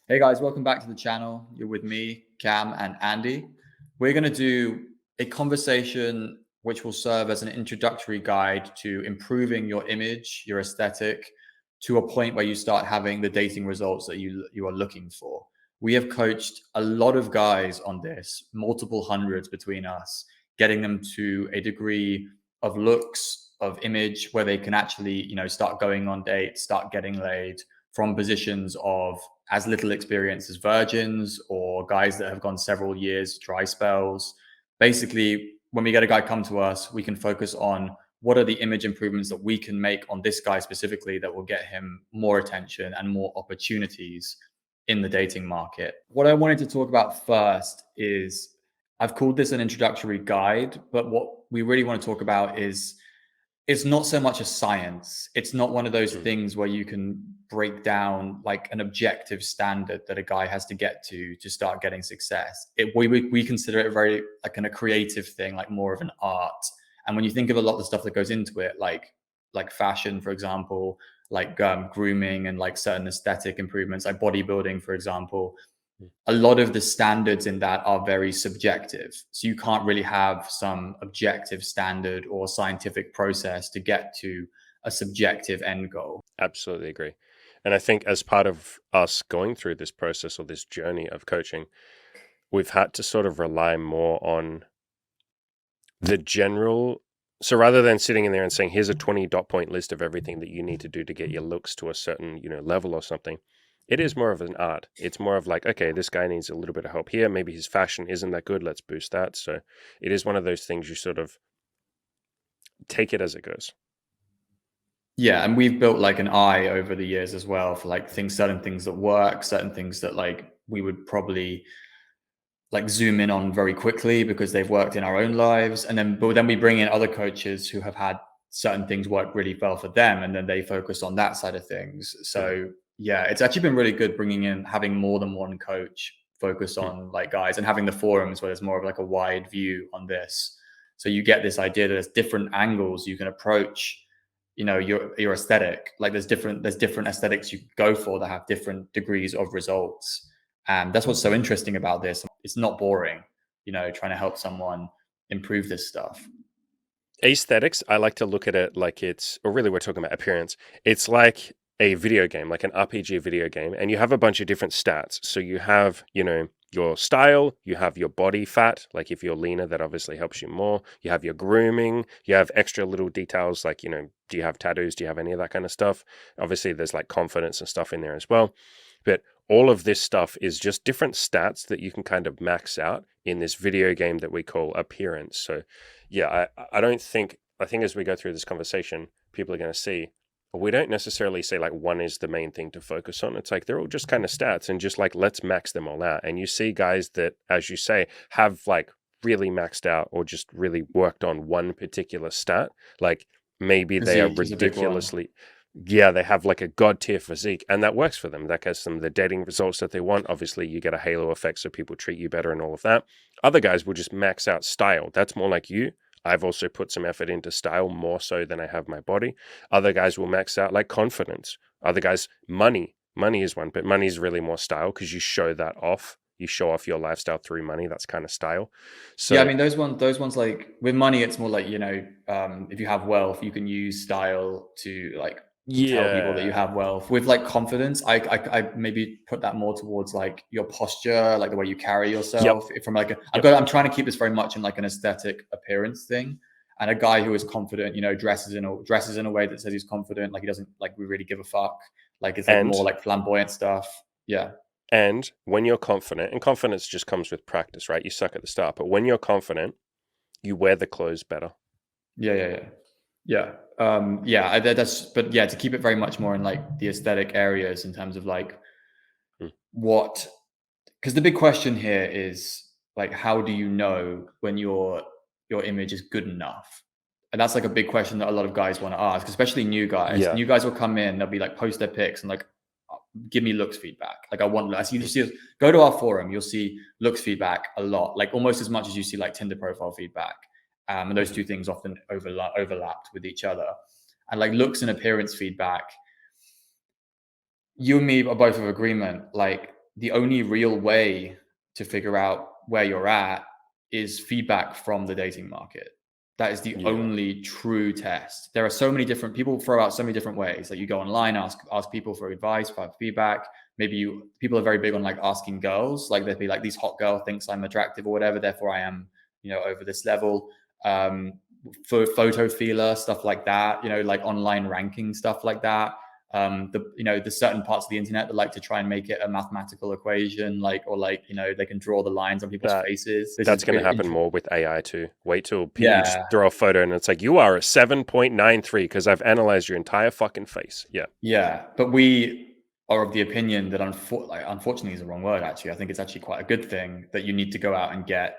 Hey guys, welcome back to the channel. You're with me, Cam, and Andy. We're going to do a conversation which will serve as an introductory guide to improving your image, your aesthetic, to a point where you start having the dating results that you are looking for. We have coached a lot of guys on this, multiple hundreds between us, getting them to a degree of looks, of image, where they can actually, start going on dates, start getting laid from positions of as little experience as virgins or guys that have gone several years, dry spells. Basically, when we get a guy come to us, we can focus on what are the image improvements that we can make on this guy specifically that will get him more attention and more opportunities in the dating market. What I wanted to talk about first is I've called this an introductory guide, but what we really want to talk about is it's not so much a science. It's not one of those things where you can break down like an objective standard that a guy has to get to start getting success. We consider it very like a creative thing, like more of an art. And when you think of a lot of the stuff that goes into it, like fashion, for example, like grooming and like certain aesthetic improvements, like bodybuilding, for example, a lot of the standards in that are very subjective. So you can't really have some objective standard or scientific process to get to a subjective end goal. Absolutely agree. And I think as part of us going through this process or this journey of coaching, we've had to sort of rely more on the general. So rather than sitting in there and saying, here's a 20 dot point list of everything that you need to do to get your looks to a certain, level or something, it is more of an art. It's more of like, okay, this guy needs a little bit of help here. Maybe his fashion isn't that good. Let's boost that. So it is one of those things you sort of take it as it goes. Yeah, and we've built like an eye over the years as well for like certain things that work, certain things that like we would probably like zoom in on very quickly because they've worked in our own lives. But then we bring in other coaches who have had certain things work really well for them, and then they focus on that side of things. So yeah, it's actually been really good having more than one coach focus on like guys and having the forums where there's more of like a wide view on this. So you get this idea that there's different angles you can approach, your aesthetic. Like there's different aesthetics you go for that have different degrees of results. And that's what's so interesting about this. It's not boring, trying to help someone improve this stuff. Aesthetics, I like to look at it like or really we're talking about appearance. It's like a video game, like an RPG video game, and you have a bunch of different stats. So you have, your style, you have your body fat, like if you're leaner, that obviously helps you more. You have your grooming, you have extra little details like, do you have tattoos? Do you have any of that kind of stuff? Obviously, there's like confidence and stuff in there as well. But all of this stuff is just different stats that you can kind of max out in this video game that we call appearance. So yeah, I think as we go through this conversation, people are going to see we don't necessarily say like one is the main thing to focus on. It's like they're all just kind of stats and just like let's max them all out. And you see guys that, as you say, have like really maxed out or just really worked on one particular stat. Like maybe they are ridiculously, yeah, they have like a god tier physique and that works for them. That gets them the dating results that they want. Obviously, you get a halo effect so people treat you better and all of that. Other guys will just max out style. That's more like you. I've also put some effort into style more so than I have my body. Other guys will max out like confidence. Other guys, money. Money is one, but money is really more style because you show that off. You show off your lifestyle through money. That's kind of style. So yeah, I mean those ones like with money, it's more like if you have wealth, you can use style to like tell people that you have wealth. With like confidence, I maybe put that more towards like your posture, like the way you carry yourself. From like I'm trying to keep this very much in like an aesthetic appearance thing. And a guy who is confident, dresses in a way that says he's confident, like he doesn't like we really give a fuck. Like it's like more like flamboyant stuff. Yeah. And when you're confident, and confidence just comes with practice, right? You suck at the start, but when you're confident, you wear the clothes better. Yeah. But yeah, to keep it very much more in like the aesthetic areas in terms of like because the big question here is like, how do you know when your image is good enough? And that's like a big question that a lot of guys want to ask, especially new guys. Yeah. New guys will come in, they'll be like, post their pics and like, give me looks feedback. Like I want, as you see, go to our forum, you'll see looks feedback a lot, like almost as much as you see like Tinder profile feedback. And those two things often overlapped with each other. And like looks and appearance feedback, you and me are both of agreement. Like the only real way to figure out where you're at is feedback from the dating market. That is the Yeah. only true test. There are so many different people throw out so many different ways. Like you go online, ask people for advice, for feedback. Maybe people are very big on like asking girls. Like they'd be like, "This hot girl thinks I'm attractive or whatever, therefore I am, over this level." For photo feeler, stuff like that. Like online ranking stuff like that. The certain parts of the internet that like to try and make it a mathematical equation, they can draw the lines on people's faces. That's going to happen more with AI too. Wait till people Yeah. throw a photo and it's like, you are a 7.93 because I've analyzed your entire fucking face. Yeah. Yeah. But we are of the opinion that unfortunately is the wrong word, actually. I think it's actually quite a good thing that you need to go out and get,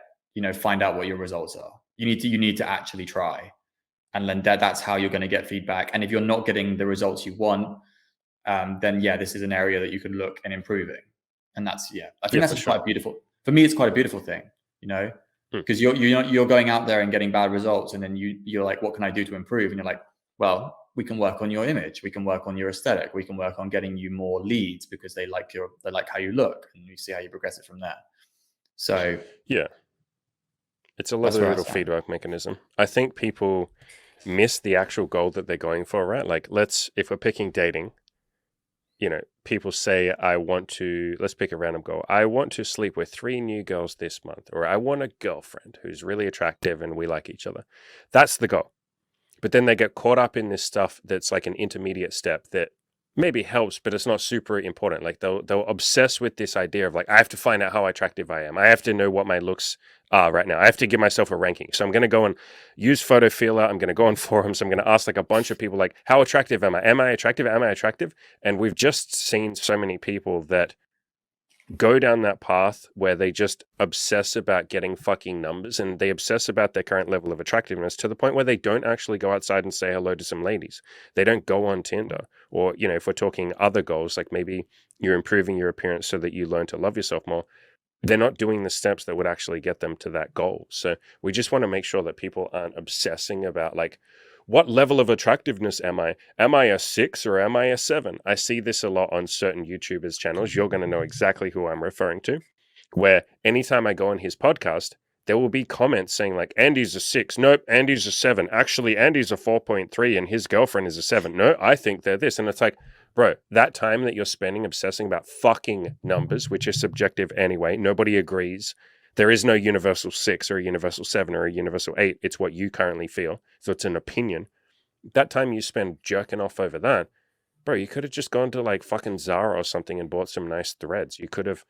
find out what your results are. You need to actually try. And then that's how you're going to get feedback. And if you're not getting the results you want, then this is an area that you could look and improving. And that's I think that's quite beautiful. For me, it's quite a beautiful thing, because you're going out there and getting bad results, and then you're like, what can I do to improve? And you're like, well, we can work on your image, we can work on your aesthetic, we can work on getting you more leads because they like how you look, and you see how you progress it from there. So yeah, it's a lovely little feedback mechanism. I think people miss the actual goal that they're going for, right? Like, if we're picking dating, people say, let's pick a random goal. I want to sleep with 3 new girls this month, or I want a girlfriend who's really attractive and we like each other. That's the goal. But then they get caught up in this stuff that's like an intermediate step that maybe helps, but it's not super important. Like they'll obsess with this idea of like, I have to find out how attractive I am. I have to know what my looks are right now. I have to give myself a ranking. So I'm going to go and use Photo Feeler. I'm going to go on forums. I'm going to ask like a bunch of people like, how attractive am I? Am I attractive? Am I attractive? And we've just seen so many people that go down that path where they just obsess about getting fucking numbers, and they obsess about their current level of attractiveness to the point where they don't actually go outside and say hello to some ladies. They don't go on Tinder, or, if we're talking other goals, like maybe you're improving your appearance so that you learn to love yourself more, they're not doing the steps that would actually get them to that goal. So we just want to make sure that people aren't obsessing about like, what level of attractiveness am I? Am I a 6 or am I a 7? I see this a lot on certain YouTubers' channels. You're going to know exactly who I'm referring to, where anytime I go on his podcast, there will be comments saying like, Andy's a 6. Nope, Andy's a 7. Actually, Andy's a 4.3 and his girlfriend is a 7. No, I think they're this. And it's like, bro, that time that you're spending obsessing about fucking numbers, which is subjective anyway, nobody agrees. There is no universal 6 or a universal 7 or a universal 8. It's what you currently feel. So it's an opinion. That time you spend jerking off over that, bro, you could have just gone to like fucking Zara or something and bought some nice threads. You could have,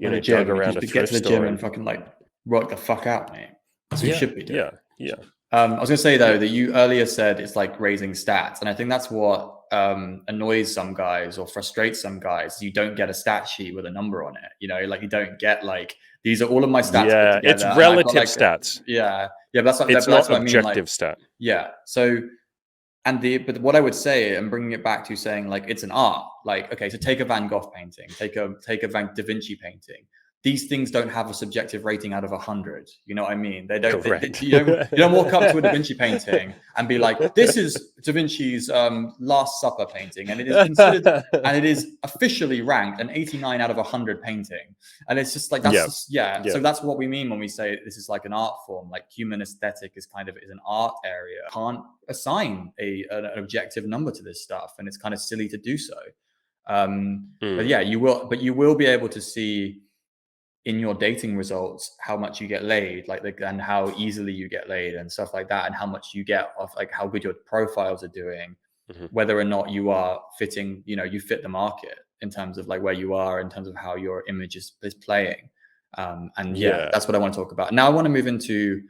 dug around a thrift get to the store gym and fucking like work the fuck out, mate. That's what you should be doing. Yeah. I was going to say though that you earlier said it's like raising stats, and I think that's what annoys some guys or frustrates some guys. You don't get a stat sheet with a number on it. Like you don't get like, these are all of my stats. Yeah, it's relative stats. Yeah, but that's what, it's that's not what objective I mean, like, stat. Yeah. So, but what I would say, and bringing it back to saying like it's an art. Like, okay, so take a Van Gogh painting, take a Da Vinci painting. These things don't have a subjective rating out of 100. You know what I mean? They don't. You don't walk up to a Da Vinci painting and be like, "This is Da Vinci's Last Supper painting," and it is considered and it is officially ranked an 89 out of 100 painting. And it's just like that's So that's what we mean when we say this is like an art form. Like human aesthetic is an art area. Can't assign an objective number to this stuff, and it's kind of silly to do so. But yeah, you will be able to see in your dating results how much you get laid, and how easily you get laid and stuff like that, and how much you get off, like how good your profiles are doing, whether or not you are fitting, you fit the market in terms of like where you are, in terms of how your image is playing. That's what I want to talk about. Now I want to move into,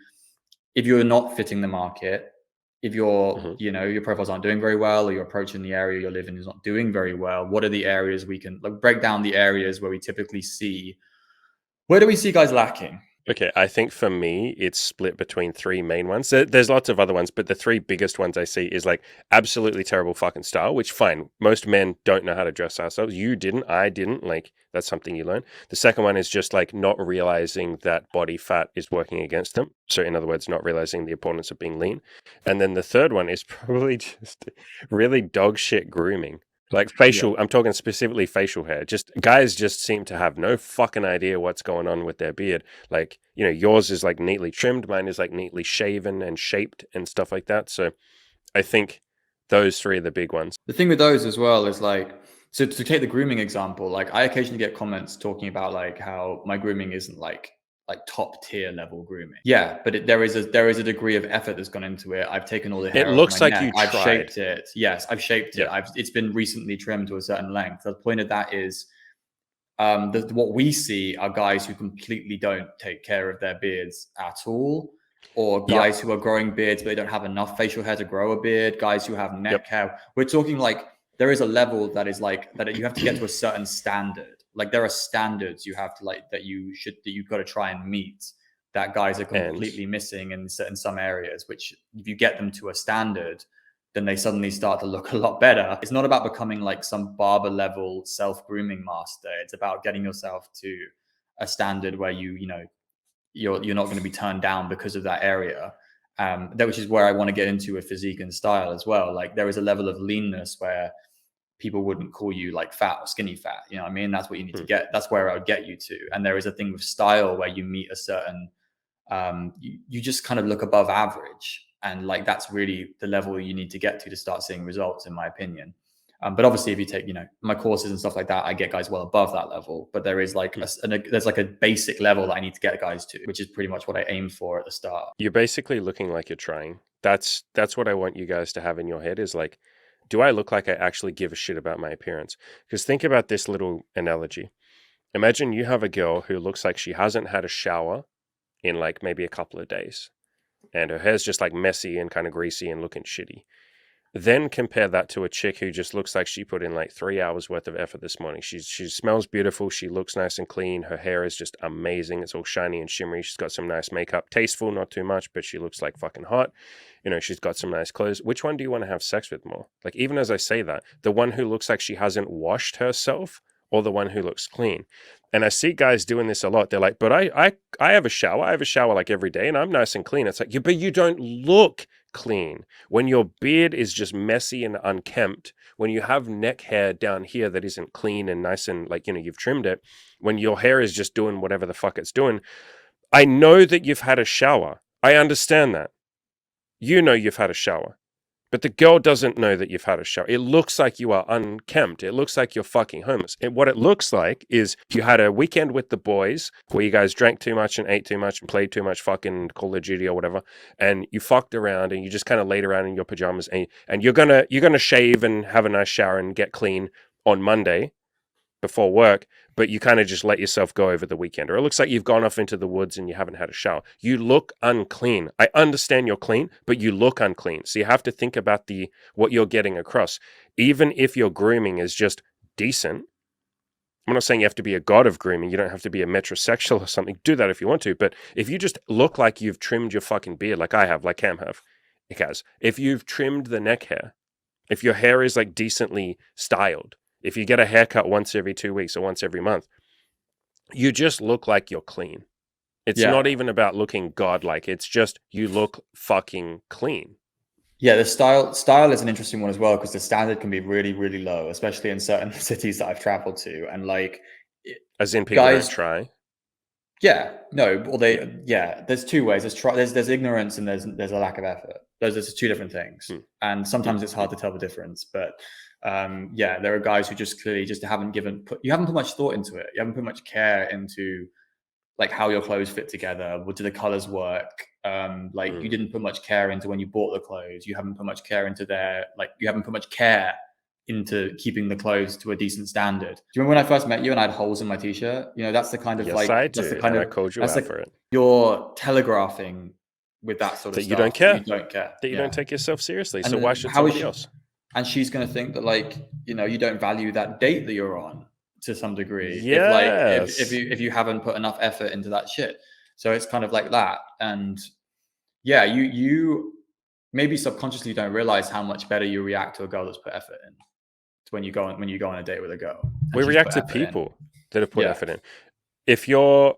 if you're not fitting the market, if you're, your profiles aren't doing very well, or your approach in the area you're living is not doing very well, what are the areas we can break down the areas where we typically see, where do we see guys lacking? Okay, I think for me, it's split between 3 main ones. There's lots of other ones, but the 3 biggest ones I see is like absolutely terrible fucking style, which fine. Most men don't know how to dress ourselves. You didn't, I didn't. Like, that's something you learn. The second one is just like not realizing that body fat is working against them. So in other words, not realizing the importance of being lean. And then the third one is probably just really dog shit grooming. Like facial, I'm talking specifically facial hair. Just guys just seem to have no fucking idea what's going on with their beard. Like, yours is like neatly trimmed, mine is like neatly shaven and shaped and stuff like that. So I think those three are the big ones. The thing with those as well is like, so to take the grooming example, like I occasionally get comments talking about like how my grooming isn't like top tier level grooming. Yeah, but there is a degree of effort that's gone into it. I've taken all the hair It off looks my like neck. you I've tried. shaped it. Yes, I've shaped it. Yeah. It's been recently trimmed to a certain length. The point of that is, what we see are guys who completely don't take care of their beards at all, or guys who are growing beards but they don't have enough facial hair to grow a beard, guys who have neck hair. We're talking like there is a level that is like that you have to get to a certain standard. Like there are standards you have to like that you've got to try and meet that guys are completely missing in some areas, which if you get them to a standard, then they suddenly start to look a lot better. It's not about becoming like some barber level self-grooming master. It's about getting yourself to a standard where you're not going to be turned down because of that area. Which is where I want to get into with physique and style as well. Like there is a level of leanness where people wouldn't call you like fat or skinny fat. You know what I mean? That's what you need to get. That's where I would get you to. And there is a thing with style where you meet a certain, you just kind of look above average. And like, that's really the level you need to get to start seeing results, in my opinion. But obviously if you take, my courses and stuff like that, I get guys well above that level, but there is like, there's like a basic level that I need to get guys to, which is pretty much what I aim for at the start. You're basically looking like you're trying. That's what I want you guys to have in your head is like, do I look like I actually give a shit about my appearance? Because think about this little analogy. Imagine you have a girl who looks like she hasn't had a shower in like maybe a couple of days. And her hair's just like messy and kind of greasy and looking shitty. Then compare that to a chick who just looks like she put in like 3 hours worth of effort this morning. She smells beautiful. She looks nice and clean. Her hair is just amazing. It's all shiny and shimmery. She's got some nice makeup. Tasteful, not too much, but she looks like fucking hot. She's got some nice clothes. Which one do you want to have sex with more? Like, even as I say that, the one who looks like she hasn't washed herself or the one who looks clean? And I see guys doing this a lot. They're like, but I have a shower. I have a shower like every day and I'm nice and clean. It's like, but you don't look clean. When your beard is just messy and unkempt, when you have neck hair down here that isn't clean and nice and like, you've trimmed it, when your hair is just doing whatever the fuck it's doing, I know that you've had a shower. I understand that. You've had a shower. But the girl doesn't know that you've had a shower. It looks like you are unkempt. It looks like you're fucking homeless. What it looks like is you had a weekend with the boys where you guys drank too much and ate too much and played too much fucking Call of Duty or whatever, and you fucked around and you just kind of laid around in your pajamas and you're gonna shave and have a nice shower and get clean on Monday before work, but you kind of just let yourself go over the weekend. Or it looks like you've gone off into the woods and you haven't had a shower. You look unclean. I understand you're clean, but you look unclean. So you have to think about what you're getting across. Even if your grooming is just decent, I'm not saying you have to be a god of grooming. You don't have to be a metrosexual or something. Do that if you want to. But if you just look like you've trimmed your fucking beard, like I have, like Cam have, if you've trimmed the neck hair, if your hair is like decently styled, if you get a haircut once every 2 weeks or once every month, you just look like you're clean. It's not even about looking godlike. It's just you look fucking clean. Yeah, the style is an interesting one as well because the standard can be really, really low, especially in certain cities that I've traveled to. And like, as in people don't try. Yeah, no, well, there's two ways. There's ignorance and there's a lack of effort. Those are two different things, and sometimes it's hard to tell the difference. But there are guys who just clearly just haven't put much thought into it. You haven't put much care into like how your clothes fit together. What do the colors work? You didn't put much care into when you bought the clothes. You haven't put much care into you haven't put much care into keeping the clothes to a decent standard. Do you remember when I first met you and I had holes in my t-shirt? That's the kind of I do. That's the kind of I called you out for it. You're telegraphing with that sort of stuff. You don't care. You don't care. That you don't take yourself seriously. And so why should somebody else? And she's going to think that you don't value that date that you're on to some degree. Yes. If you haven't put enough effort into that shit. So it's kind of like that. And yeah, you maybe subconsciously don't realize how much better you react to a girl that's put effort in. When you go on a date with a girl, we react to people that have put effort in.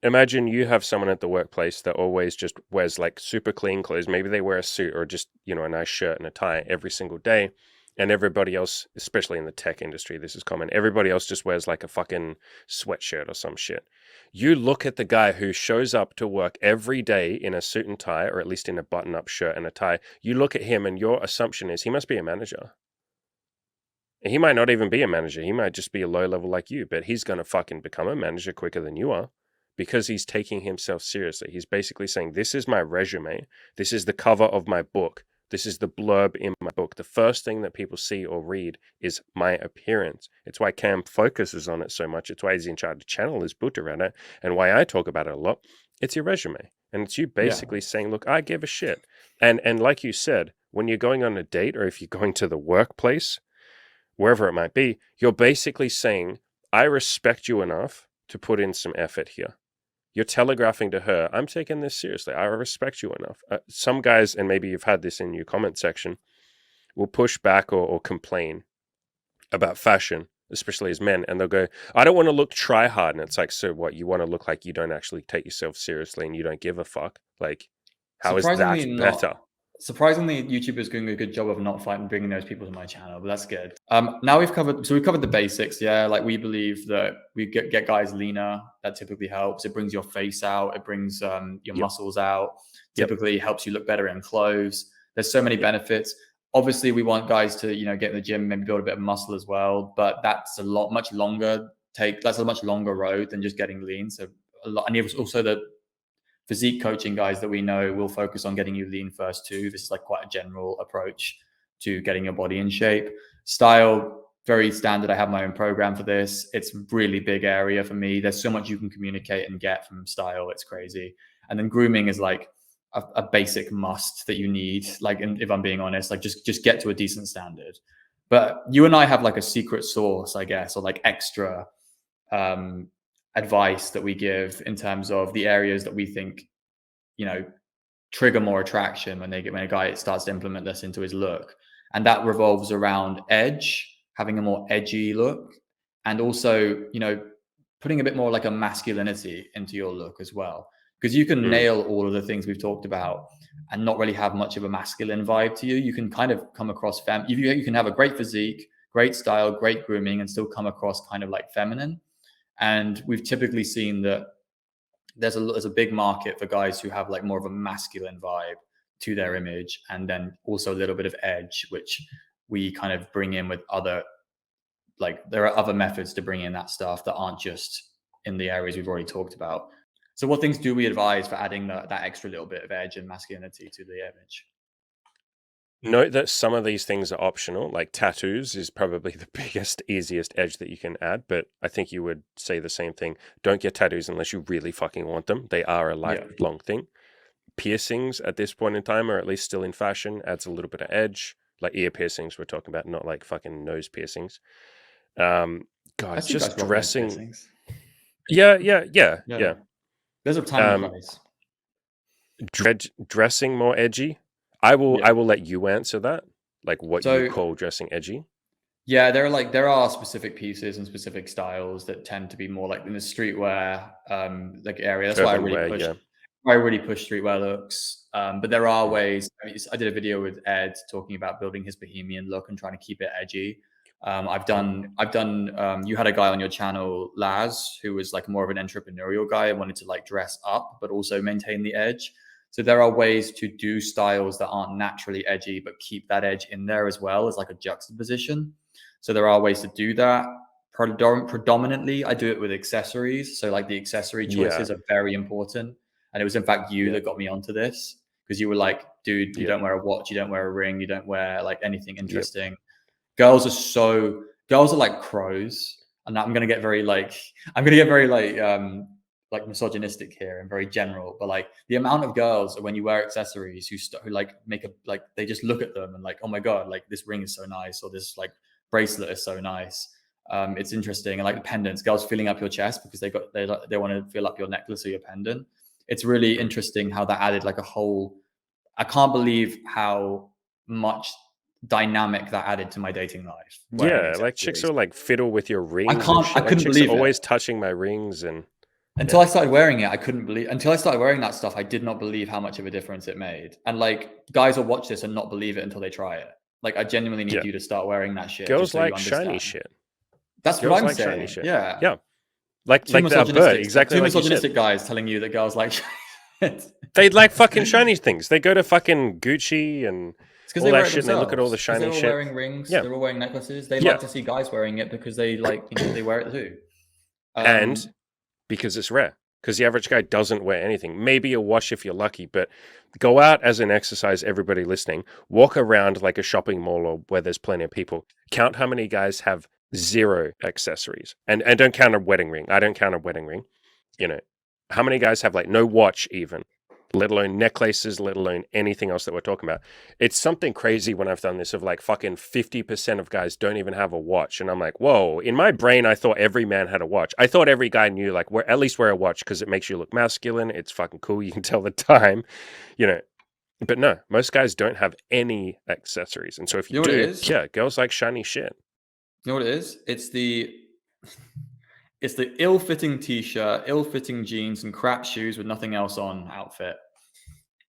Imagine you have someone at the workplace that always just wears like super clean clothes. Maybe they wear a suit or just, a nice shirt and a tie every single day. and everybody else, especially in the tech industry, this is common. Everybody else just wears like a fucking sweatshirt or some shit. You look at the guy who shows up to work every day in a suit and tie, or at least in a button-up shirt and a tie. You look at him and your assumption is he must be a manager. And he might not even be a manager. He might just be a low level like you, but he's going to fucking become a manager quicker than you are because he's taking himself seriously. He's basically saying, this is my resume. This is the cover of my book. This is the blurb in my book. The first thing that people see or read is my appearance. It's why Cam focuses on it so much. It's why he's in charge of channel his boot around it, and why I talk about it a lot. It's your resume. And it's you basically saying, look, I give a shit. And like you said, when you're going on a date or if you're going to the workplace, wherever it might be, you're basically saying, I respect you enough to put in some effort here. You're telegraphing to her, I'm taking this seriously. I respect you enough. Some guys, and maybe you've had this in your comment section, will push back or complain about fashion, especially as men, and they'll go, I don't want to look try hard. And it's like, so what? You want to look like you don't actually take yourself seriously and you don't give a fuck? Like, how is that better? Surprisingly, YouTube is doing a good job of not bringing those people to my channel, but that's good. Now we've covered the basics. Yeah, like we believe that we get guys leaner. That typically helps. It brings your face out. It brings your muscles out. Typically helps you look better in clothes. There's so many benefits. Obviously, we want guys to get in the gym, maybe build a bit of muscle as well. But that's a much longer road than just getting lean. So a lot, and also the physique coaching guys that we know will focus on getting you lean first too. This is like quite a general approach to getting your body in shape. Style, very standard. I have my own program for this. It's really big area for me. There's so much you can communicate and get from style. It's crazy. And then grooming is like a basic must that you need. Like, if I'm being honest, like just get to a decent standard. But you and I have like a secret sauce, I guess, or like extra advice that we give in terms of the areas that we think trigger more attraction when a guy starts to implement this into his look, and that revolves around edge, having a more edgy look, and also putting a bit more like a masculinity into your look as well, because you can nail all of the things we've talked about and not really have much of a masculine vibe to you. You can kind of come across you can have a great physique, great style, great grooming, and still come across kind of like feminine. And we've typically seen that there's a big market for guys who have like more of a masculine vibe to their image, and then also a little bit of edge, which we kind of bring in with there are other methods to bring in that stuff that aren't just in the areas we've already talked about. So what things do we advise for adding that extra little bit of edge and masculinity to the image? Note that some of these things are optional, like tattoos is probably the biggest, easiest edge that you can add, but I think you would say the same thing. Don't get tattoos unless you really fucking want them. They are a lifelong thing. Piercings at this point in time are at least still in fashion, adds a little bit of edge, like ear piercings we're talking about, not like fucking nose piercings. God, just dressing. Yeah. There's a time and place. Dressing more edgy. I will let you answer that. Like what you call dressing edgy. Yeah, there are specific pieces and specific styles that tend to be more like in the streetwear like area. That's why I really push streetwear looks. But there are ways. I did a video with Ed talking about building his bohemian look and trying to keep it edgy. I've done you had a guy on your channel, Laz, who was like more of an entrepreneurial guy and wanted to like dress up but also maintain the edge. So there are ways to do styles that aren't naturally edgy but keep that edge in there as well as like a juxtaposition. So there are ways to do that. Predominantly, I do it with accessories. So like the accessory choices are very important. And it was in fact you that got me onto this, because you were like, dude, you don't wear a watch, you don't wear a ring, you don't wear like anything interesting. Girls are like crows. And I'm gonna get very misogynistic here and very general, but like the amount of girls when you wear accessories who like make they just look at them and like, oh my god, like this ring is so nice, or this like bracelet is so nice. It's interesting. And like the pendants, girls feeling up your chest because they want to feel up your necklace or your pendant. It's really interesting how that added like a whole. I can't believe how much dynamic that added to my dating life. Yeah, like chicks will like fiddle with your rings. I couldn't believe it. Always touching my rings and. Until I started wearing it, I couldn't believe. Until I started wearing that stuff, I did not believe how much of a difference it made. And like guys will watch this and not believe it until they try it. Like, I genuinely need Yeah. you to start wearing that shit. Girls just so you like shiny understand. shit. That's Girls what I'm like shiny saying. shit. Yeah. Yeah. Like Two that bird, misogynistic, exactly two like you said. misogynistic guys telling you that girls like shit. They like fucking shiny things. They go to fucking Gucci and It's because all they that wear it shit, and they look at all the themselves. Because shiny they're all shit. wearing rings. Yeah. They're all wearing necklaces. They Yeah. like to see guys wearing it because they like, they wear it too. And because it's rare. Because the average guy doesn't wear anything. Maybe a watch if you're lucky, but go out as an exercise, everybody listening. Walk around like a shopping mall or where there's plenty of people. Count how many guys have 0 accessories. And don't count a wedding ring. I don't count a wedding ring. You know, how many guys have like no watch even, let alone necklaces, let alone anything else that we're talking about. It's something crazy when I've done this of like fucking 50% of guys don't even have a watch. And I'm like, whoa, in my brain, I thought every man had a watch. I thought every guy knew like at least wear a watch because it makes you look masculine. It's fucking cool. You can tell the time, you know. But no, most guys don't have any accessories. And so if you know what it do, is? yeah, girls like shiny shit. You know what it is? It's the ill-fitting t-shirt, ill-fitting jeans, and crap shoes with nothing else on outfit.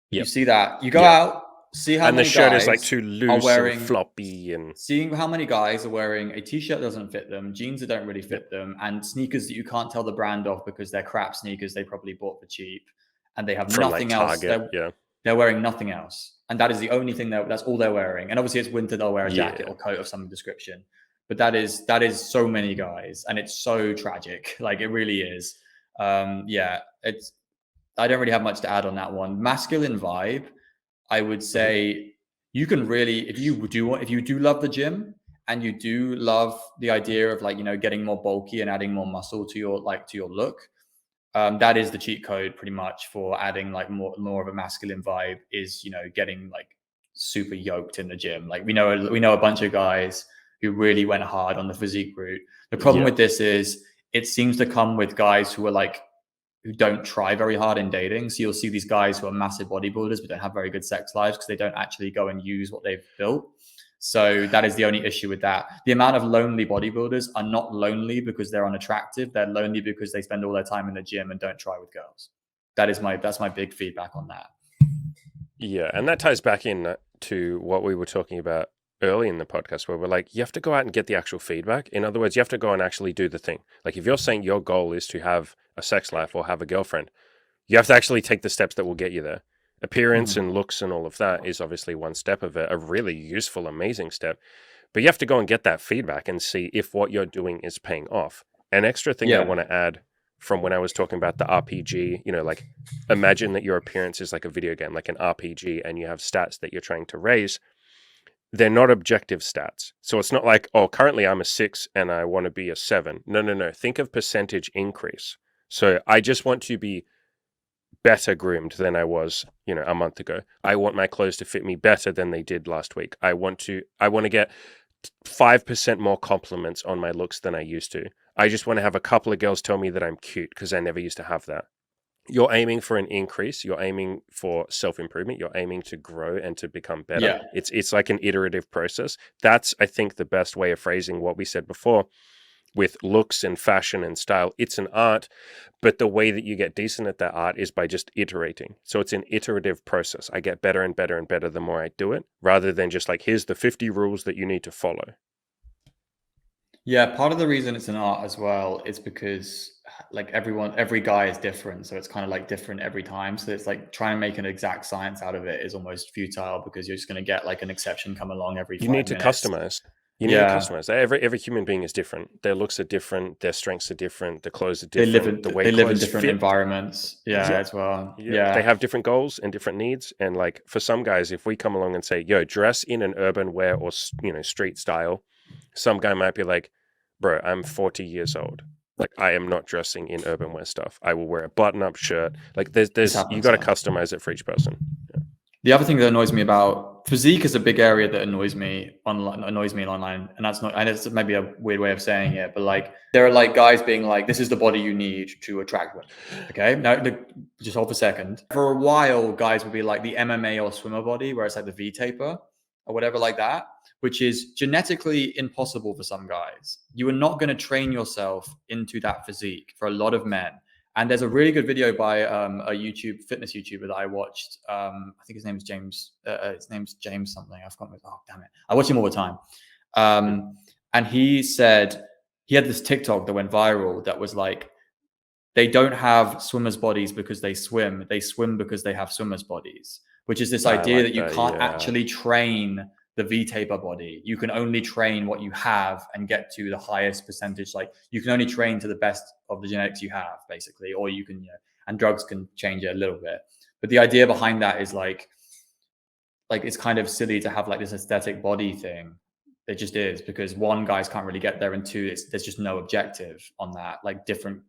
You Yep. see that? You go Yep. out, see how And the many shirt guys is like too are loose wearing, and floppy and seeing how many guys are wearing a t-shirt that doesn't fit them, jeans that don't really fit them, and sneakers that you can't tell the brand of because they're crap sneakers they probably bought for cheap, and they have from like nothing else. Target. Yeah. They're wearing nothing else, and that is the only thing that's all they're wearing. And obviously, it's winter; they'll wear a jacket or coat of some description. But that is so many guys, and it's so tragic. Like, it really is. Yeah, it's. I don't really have much to add on that one. Masculine vibe, I would say you can really, if you do love the gym and you do love the idea of like, getting more bulky and adding more muscle to your look, that is the cheat code pretty much for adding like more of a masculine vibe is, getting like super yoked in the gym. Like, we know a bunch of guys who really went hard on the physique route. The problem with this is it seems to come with guys who don't try very hard in dating. So you'll see these guys who are massive bodybuilders but don't have very good sex lives because they don't actually go and use what they've built. So that is the only issue with that. The amount of lonely bodybuilders are not lonely because they're unattractive. They're lonely because they spend all their time in the gym and don't try with girls. That's my big feedback on that. Yeah, and that ties back in to what we were talking about early in the podcast, where we're like, you have to go out and get the actual feedback. In other words, you have to go and actually do the thing. Like, if you're saying your goal is to have a sex life or have a girlfriend, you have to actually take the steps that will get you there. Appearance and looks and all of that is obviously one step of it, a really useful, amazing step. But you have to go and get that feedback and see if what you're doing is paying off. An extra thing I want to add from when I was talking about the RPG, like imagine that your appearance is like a video game, like an RPG, and you have stats that you're trying to raise. They're not objective stats. So it's not like, oh, currently I'm a 6 and I want to be a 7. No. Think of percentage increase. So I just want to be better groomed than I was, a month ago. I want my clothes to fit me better than they did last week. I want to get 5% more compliments on my looks than I used to. I just want to have a couple of girls tell me that I'm cute because I never used to have that. You're aiming for an increase. You're aiming for self-improvement. You're aiming to grow and to become better. Yeah. It's like an iterative process. That's, I think, the best way of phrasing what we said before with looks and fashion and style. It's an art, but the way that you get decent at that art is by just iterating. So it's an iterative process. I get better and better and better the more I do it, rather than just like, here's the 50 rules that you need to follow. Yeah, part of the reason it's an art as well is because like every guy is different. So it's kind of like different every time. So it's like trying to make an exact science out of it is almost futile because you're just going to get like an exception come along every 5 minutes. You need to customize. You need to customize. Every human being is different. Their looks are different. Their strengths are different. Their clothes are different. They live in different environments. Yeah, as well. Yeah. They have different goals and different needs. And like for some guys, if we come along and say, yo, dress in an urban wear or, street style, some guy might be like, bro, I'm 40 years old. Like, I am not dressing in urban wear stuff. I will wear a button-up shirt. Like, you got to customize it for each person. Yeah. The other thing that annoys me about physique is a big area that annoys me online, and that's not. And it's maybe a weird way of saying it, but like there are like guys being like, "This is the body you need to attract women." Okay, now just hold for a second. For a while, guys would be like the MMA or swimmer body, where it's like the V taper or whatever like that, which is genetically impossible for some guys. You are not going to train yourself into that physique for a lot of men. And there's a really good video by a fitness YouTuber that I watched. I think his name's James. His name's James something. I've forgotten. Oh damn it! I watch him all the time. And he said he had this TikTok that went viral that was like, they don't have swimmers' bodies because they swim. They swim because they have swimmers' bodies, which is this idea that you can't actually train the V-taper body. You can only train what you have and get to the highest percentage. Like you can only train to the best of the genetics you have, basically, or you can, and drugs can change it a little bit. But the idea behind that is like it's kind of silly to have like this aesthetic body thing. It just is, because one, guys can't really get there, and two, there's just no objective on that. Like different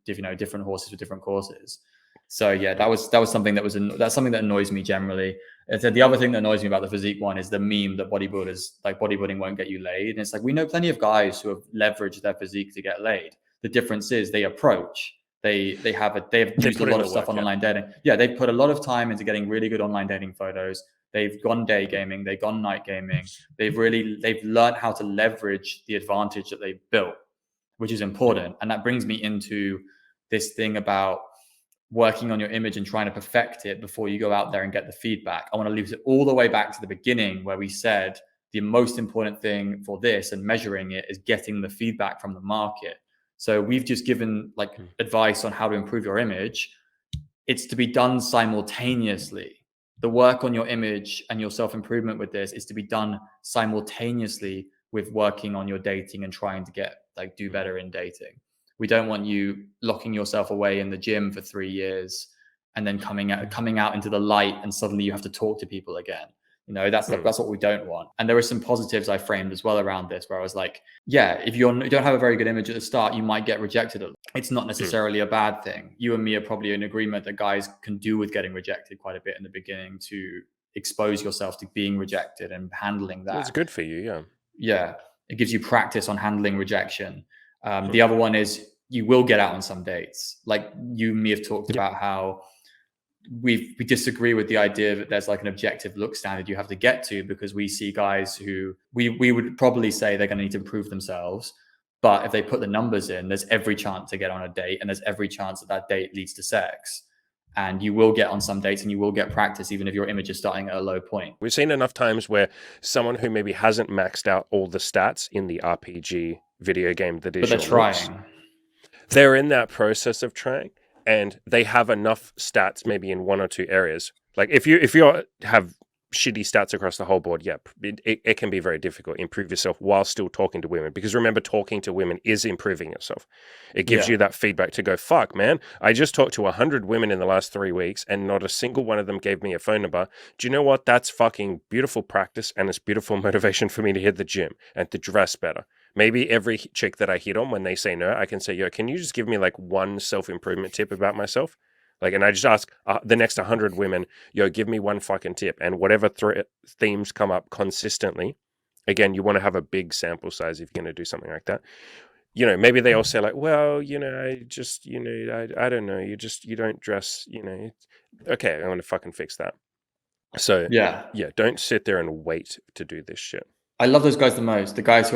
horses with different courses. So yeah, that was something that's something that annoys me generally. And so the other thing that annoys me about the physique one is the meme that bodybuilding won't get you laid. And it's like, we know plenty of guys who have leveraged their physique to get laid. The difference is they approach. They have used a lot of stuff on online dating. Yeah, they put a lot of time into getting really good online dating photos. They've gone day gaming. They've gone night gaming. They've learned how to leverage the advantage that they've built, which is important. And that brings me into this thing about working on your image and trying to perfect it before you go out there and get the feedback. I want to loop it all the way back to the beginning where we said the most important thing for this and measuring it is getting the feedback from the market. So we've just given like advice on how to improve your image. It's to be done simultaneously. The work on your image and your self-improvement with this is to be done simultaneously with working on your dating and trying to do better in dating. We don't want you locking yourself away in the gym for 3 years and then coming out into the light and suddenly you have to talk to people again. That's what we don't want. And there were some positives I framed as well around this, where I was like, yeah, if you don't have a very good image at the start, you might get rejected. It's not necessarily a bad thing. You and me are probably in agreement that guys can do with getting rejected quite a bit in the beginning to expose yourself to being rejected and handling that. It's good for you, yeah. Yeah, it gives you practice on handling rejection. The other one is you will get out on some dates. Like you and me have talked about how we disagree with the idea that there's like an objective look standard you have to get to, because we see guys who we would probably say they're going to need to improve themselves. But if they put the numbers in, there's every chance to get on a date, and there's every chance that date leads to sex. And you will get on some dates and you will get practice, even if your image is starting at a low point. We've seen enough times where someone who maybe hasn't maxed out all the stats in the RPG video game that is, but they're trying. They're in that process of trying, and they have enough stats maybe in one or two areas. Like if you have shitty stats across the whole board, yeah, it can be very difficult. Improve yourself while still talking to women, because remember, talking to women is improving yourself. It gives you that feedback to go, fuck, man, I just talked to 100 women in the last 3 weeks and not a single one of them gave me a phone number. Do you know what? That's fucking beautiful practice, and it's beautiful motivation for me to hit the gym and to dress better. Maybe every chick that I hit on, when they say no, I can say, yo, can you just give me like one self-improvement tip about myself? Like, and I just ask the next 100 women, yo, give me one fucking tip. And whatever themes come up consistently, again, you want to have a big sample size if you're going to do something like that. Maybe they all say like, well, I just, I don't know. You don't dress, okay, I'm going to fucking fix that. So yeah, don't sit there and wait to do this shit. I love those guys the most. The guys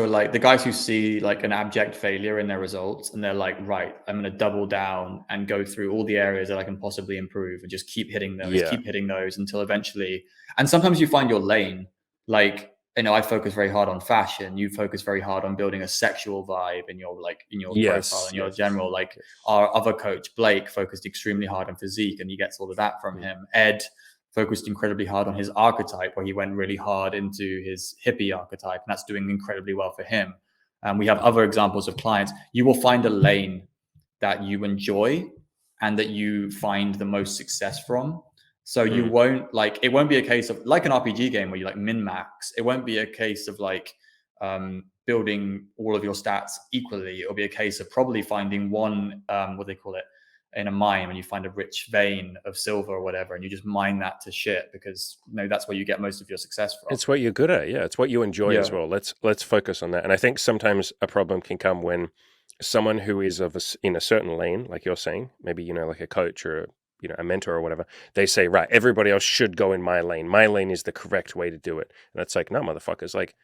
who see like an abject failure in their results, and they're like, right, I'm going to double down and go through all the areas that I can possibly improve and just keep hitting those, keep hitting those until eventually. And sometimes you find your lane. Like, I focus very hard on fashion. You focus very hard on building a sexual vibe in your profile and your general. Like our other coach, Blake, focused extremely hard on physique, and he gets all of that from him. Ed focused incredibly hard on his archetype, where he went really hard into his hippie archetype, and that's doing incredibly well for him. We have other examples of clients. You will find a lane that you enjoy and that you find the most success from. So you won't it won't be a case of like an RPG game where you like min max. It won't be a case of like building all of your stats equally. It'll be a case of probably finding one, what they call it, in a mine, when you find a rich vein of silver or whatever, and you just mine that to shit, because that's where you get most of your success from. It's what you're good at. Yeah, it's what you enjoy as well. Let's focus on that. And I think sometimes a problem can come when someone who is in a certain lane, like you're saying, maybe like a coach or a mentor or whatever, they say, right, everybody else should go in my lane. My lane is the correct way to do it. And it's like, no, motherfuckers. Like,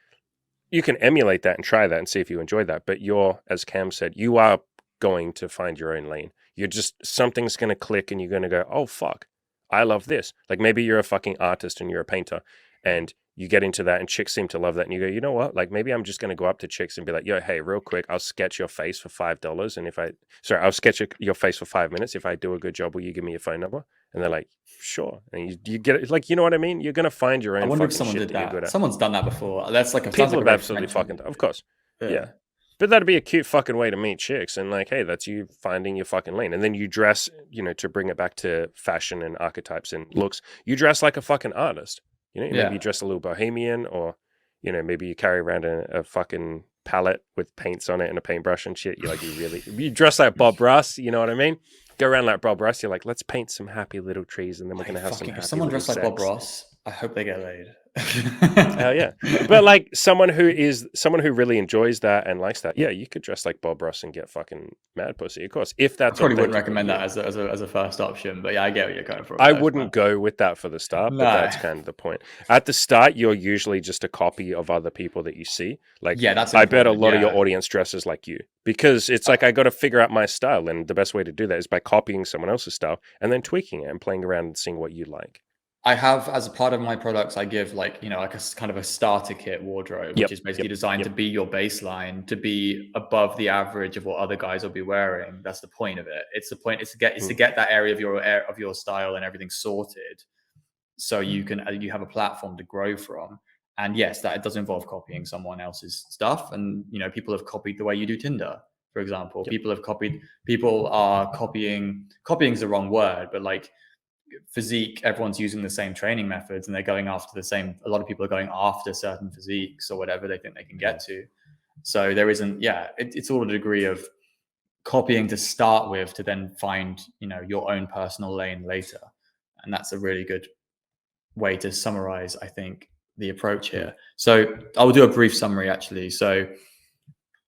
you can emulate that and try that and see if you enjoy that. But as Cam said, you are going to find your own lane. You're just, something's going to click and you're going to go, oh, fuck, I love this. Like maybe you're a fucking artist and you're a painter and you get into that and chicks seem to love that. And you go, you know what? Like maybe I'm just going to go up to chicks and be like, yo, hey, real quick, I'll sketch your face for $5. And I'll sketch your face for 5 minutes. If I do a good job, will you give me your phone number? And they're like, sure. And you get it. Like, you know what I mean? You're going to find your own I wonder if fucking someone shit did that you're good that. at. Someone's done that before. That's like sounds People like a have very absolutely French fucking, thing. of course. Yeah. But that'd be a cute fucking way to meet chicks. And like, hey, that's you finding your fucking lane. And then you dress, you know, to bring it back to fashion and archetypes and looks, you dress like a fucking artist. You know, maybe you dress a little bohemian, or, you know, maybe you carry around a fucking palette with paints on it and a paintbrush and shit. You dress like Bob Ross, you know what I mean? Go around like Bob Ross. You're like, let's paint some happy little trees and then we're going to have some happy If someone little dressed like Bob sex. Ross, I hope they get laid. Hell yeah. But like someone who really enjoys that and likes that, yeah, you could dress like Bob Ross and get fucking mad pussy, of course. If that's I probably wouldn't authentic recommend to that you. as a first option, but yeah, I get what you're going for. I wouldn't go with that for the start, but No. that's kind of the point. At the start, you're usually just a copy of other people that you see. Like, Yeah, that's I bet a important, lot of your yeah. audience dresses like you, because it's like I got to figure out my style, and the best way to do that is by copying someone else's style and then tweaking it and playing around and seeing what you like. I have, as a part of my products, I give like, you know, like a kind of a starter kit wardrobe, which is basically designed to be your baseline, to be above the average of what other guys will be wearing. That's the point of it. It's the point is to get that area of your style and everything sorted, so you have a platform to grow from. And yes, that it does involve copying someone else's stuff. And you know, people have copied the way you do Tinder, for example. People are copying is the wrong word, but like physique, everyone's using the same training methods and they're going after a lot of people are going after certain physiques or whatever they think they can get to. So there isn't, it's all a degree of copying to start with, to then find, you know, your own personal lane later. And that's a really good way to summarize, I think, the approach here. So I will do a brief summary actually. So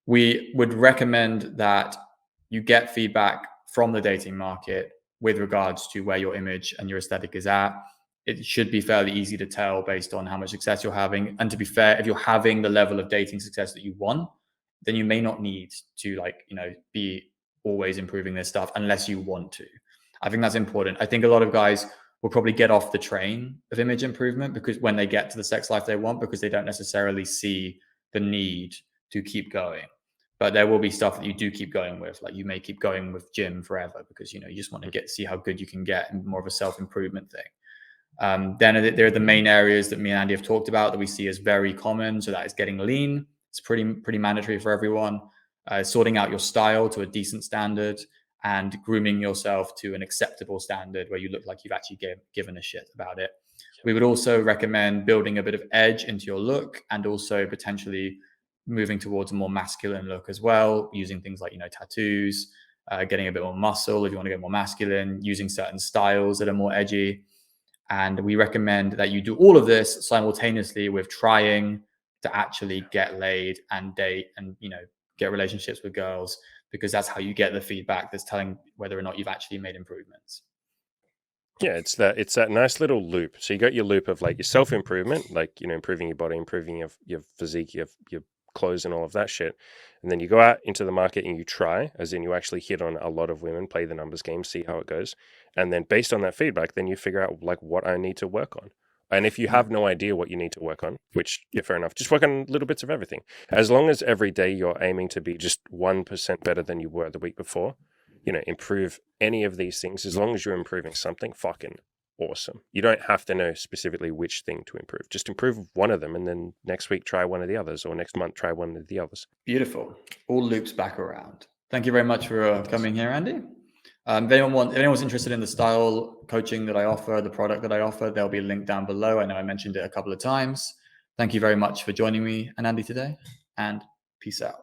we would recommend that you get feedback from the dating market with regards to where your image and your aesthetic is at. It should be fairly easy to tell based on how much success you're having. And to be fair, if you're having the level of dating success that you want, then you may not need to, like, you know, be always improving this stuff unless you want to. I think that's important. I think a lot of guys will probably get off the train of image improvement because when they get to the sex life they want, because they don't necessarily see the need to keep going. But there will be stuff that you do keep going with. Like you may keep going with gym forever because, you know, you just want to see how good you can get, and more of a self-improvement thing. Then there are the main areas that me and Andy have talked about that we see as very common. So that is getting lean. It's pretty mandatory for everyone. Sorting out your style to a decent standard, and grooming yourself to an acceptable standard where you look like you've actually given a shit about it. We would also recommend building a bit of edge into your look, and also potentially moving towards a more masculine look as well, using things like, you know, tattoos, getting a bit more muscle if you want to get more masculine, using certain styles that are more edgy. And we recommend that you do all of this simultaneously with trying to actually get laid and date and, you know, get relationships with girls, because that's how you get the feedback that's telling whether or not you've actually made improvements. Yeah, it's that nice little loop. So you got your loop of like your self-improvement, like, you know, improving your body, improving your physique, your clothes and all of that shit. And then you go out into the market and you try, as in you actually hit on a lot of women, play the numbers game, see how it goes. And then based on that feedback, then you figure out like what I need to work on. And if you have no idea what you need to work on, which, yeah, fair enough, just work on little bits of everything. As long as every day you're aiming to be just 1% better than you were the week before, you know, improve any of these things, as long as you're improving something, fucking awesome. You don't have to know specifically which thing to improve. Just improve one of them, and then next week try one of the others, or next month try one of the others. Beautiful. All loops back around. Thank you very much for coming here, Andy. If anyone's interested in the style coaching that I offer, the product that I offer, there'll be a link down below. I know I mentioned it a couple of times. Thank you very much for joining me and Andy today, and peace out.